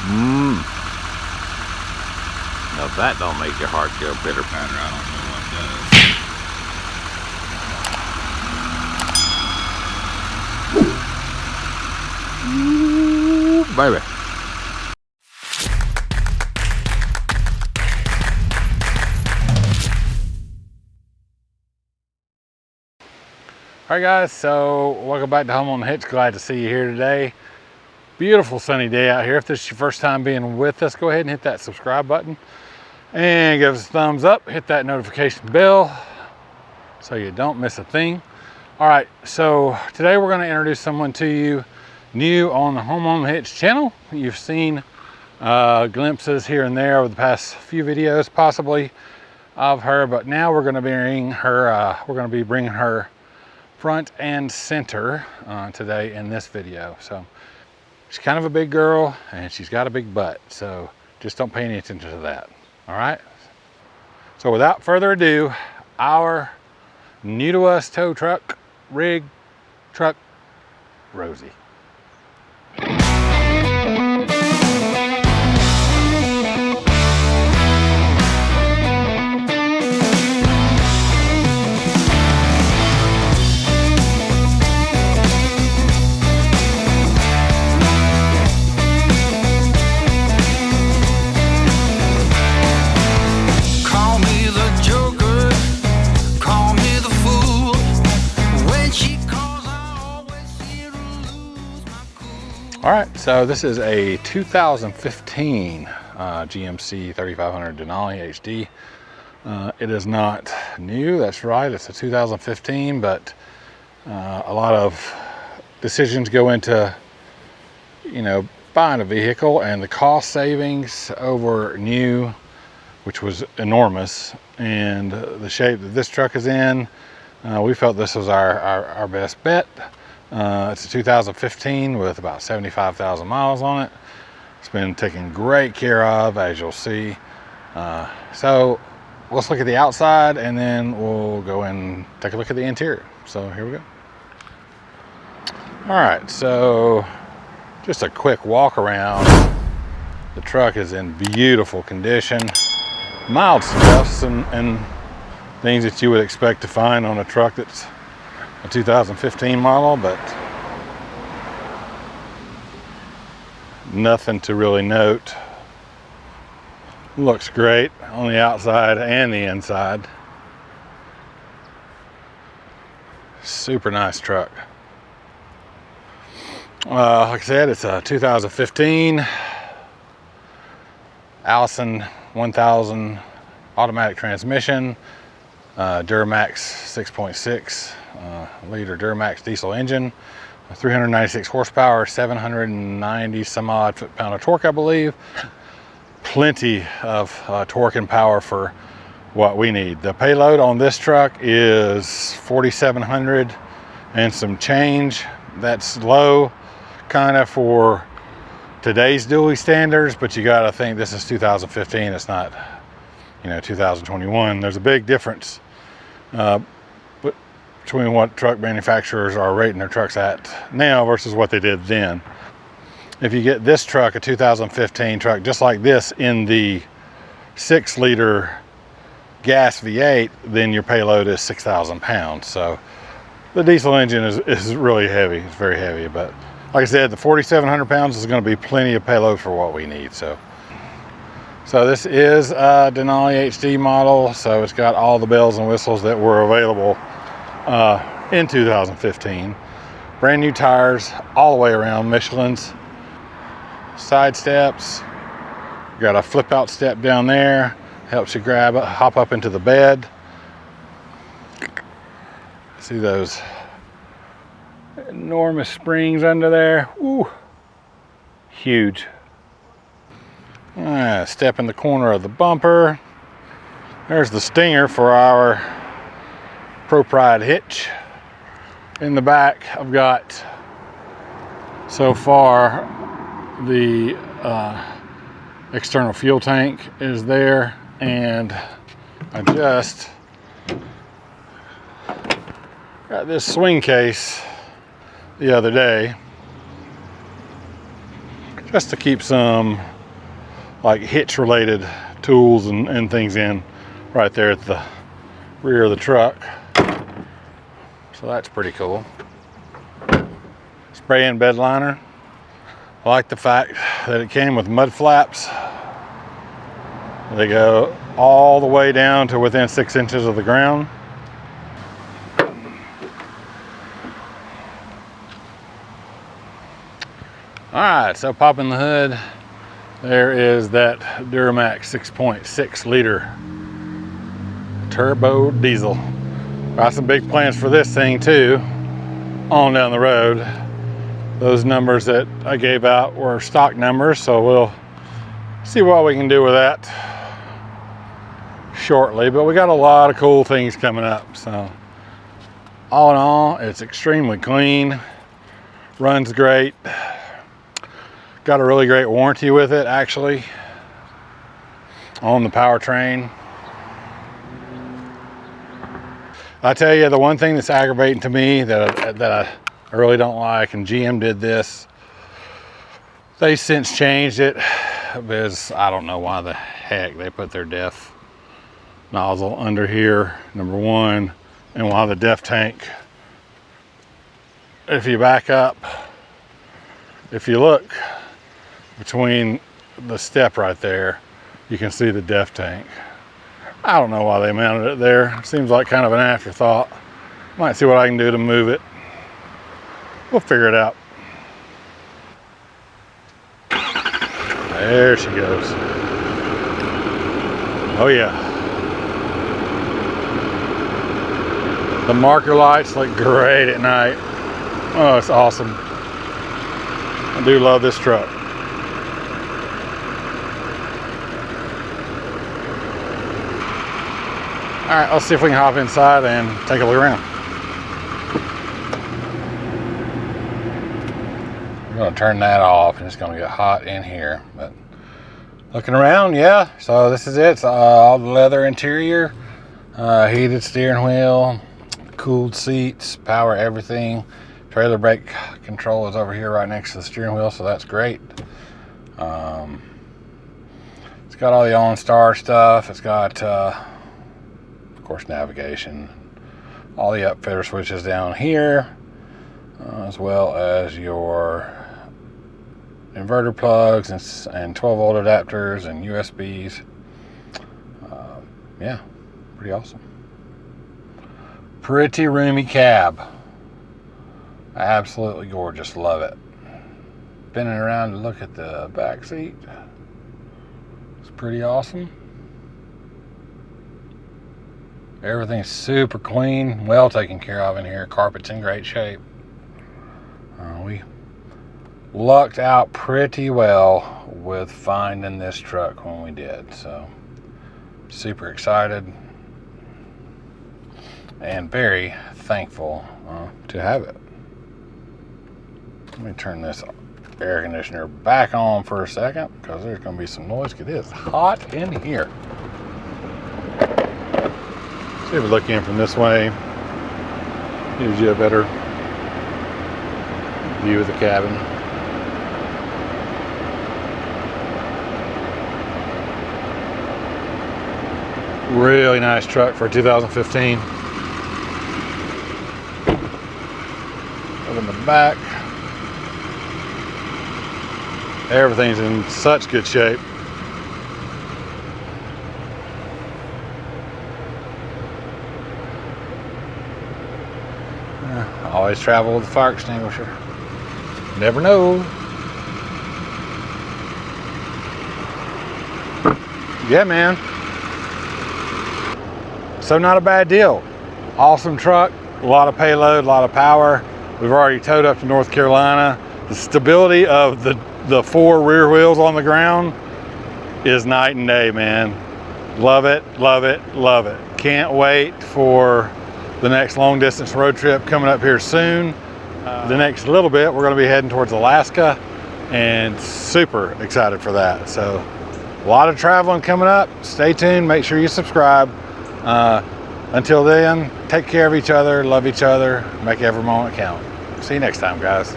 Now if that don't make your heart go pitter patter, I don't know what does. Ooh, baby. All right guys, so welcome back to Home on the Hitch. Glad to see you here today. Beautiful sunny day out here. If this is your first time being with us, go ahead and hit that subscribe button and give us a thumbs up. Hit that notification bell so you don't miss a thing. All right, so today we're going to introduce someone to you new on the Home on the Hitch channel. You've seen glimpses here and there over the past few videos possibly of her, but now we're going to bring her front and center today in this video. So she's kind of a big girl and she's got a big butt, so just don't pay any attention to that. All right, so without further ado, our new to us tow truck rig truck, Rosie. All right, so this is a 2015 GMC 3500 Denali Hd. It is not new, that's right, it's a 2015, but a lot of decisions go into, you know, buying a vehicle, and the cost savings over new, which was enormous, and the shape that this truck is in, we felt this was our best bet. It's a 2015 with about 75,000 miles on it. It's been taken great care of, as you'll see. So let's look at the outside and then we'll go and take a look at the interior. So here we go. All right, so just a quick walk around. The truck is in beautiful condition. Mild scuffs and things that you would expect to find on a truck that's a 2015 model, but nothing to really note. Looks great on the outside and the inside. Super nice truck. Like I said, it's a 2015 Allison 1000 automatic transmission, Duramax 6.6 liter Duramax diesel engine, 396 horsepower, 790 some odd foot-pound of torque, I believe. Plenty of torque and power for what we need. The payload on this truck is 4,700 and some change. That's low kind of for today's dually standards, but you got to think this is 2015. It's not, you know, 2021. There's a big difference between what truck manufacturers are rating their trucks at now versus what they did then. If you get this truck, a 2015 truck just like this, in the 6-liter gas V8, then your payload is 6,000 pounds. So the diesel engine is really heavy. It's very heavy, but like I said, the 4,700 pounds is going to be plenty of payload for what we need. So this is a Denali HD model, so it's got all the bells and whistles that were available in 2015. Brand new tires all the way around, Michelin's. Side steps, got a flip out step down there, helps you hop up into the bed. See those enormous springs under there? Ooh, huge. Step in the corner of the bumper. There's the stinger for our Pro Pride hitch. In the back, I've got so far the external fuel tank is there, and I just got this swing case the other day. just to keep some like hitch related tools and things in right there at the rear of the truck. So that's pretty cool. Spray-in bed liner. I like the fact that it came with mud flaps. They go all the way down to within 6 inches of the ground. Alright, so popping the hood, there is that Duramax 6.6 liter turbo diesel. Got some big plans for this thing too, on down the road. Those numbers that I gave out were stock numbers, so we'll see what we can do with that shortly. But we got a lot of cool things coming up. So all in all, it's extremely clean, runs great. Got a really great warranty with it, actually, on the powertrain. I tell you, the one thing that's aggravating to me that I really don't like, and GM did this, they since changed it, because I don't know why the heck they put their DEF nozzle under here, number one, and why the DEF tank, if you back up, if you look between the step right there, you can see the DEF tank. I don't know why they mounted it there. Seems like kind of an afterthought. Might see what I can do to move it. We'll figure it out. There she goes. Oh yeah. The marker lights look great at night. Oh, it's awesome. I do love this truck. All right, let's see if we can hop inside and take a look around. I'm gonna turn that off and it's gonna get hot in here. But looking around, yeah, so this is it. It's all the leather interior, heated steering wheel, cooled seats, power everything. Trailer brake control is over here right next to the steering wheel, so that's great. It's got all the OnStar stuff. It's got of course navigation, all the upfitter switches down here, as well as your inverter plugs and 12 volt adapters and USBs. Yeah, pretty awesome. Pretty roomy cab. Absolutely gorgeous, love it. Spinning around to look at the back seat. It's pretty awesome. Everything's super clean, well taken care of in here. Carpet's in great shape. We lucked out pretty well with finding this truck when we did, so super excited and very thankful to have it. Let me turn this air conditioner back on for a second because there's going to be some noise. It is hot in here. See if we look in from this way, gives you a better view of the cabin. Really nice truck for 2015. Open the back. Everything's in such good shape. Always travel with a fire extinguisher. Never know. Yeah, man. So not a bad deal. Awesome truck, a lot of payload, a lot of power. We've already towed up to North Carolina. The stability of the four rear wheels on the ground is night and day, man. Love it, love it, love it. Can't wait for the next long distance road trip coming up here soon. The next little bit, we're gonna be heading towards Alaska and super excited for that. So a lot of traveling coming up. Stay tuned, make sure you subscribe. Until then, take care of each other, love each other, make every moment count. See you next time, guys.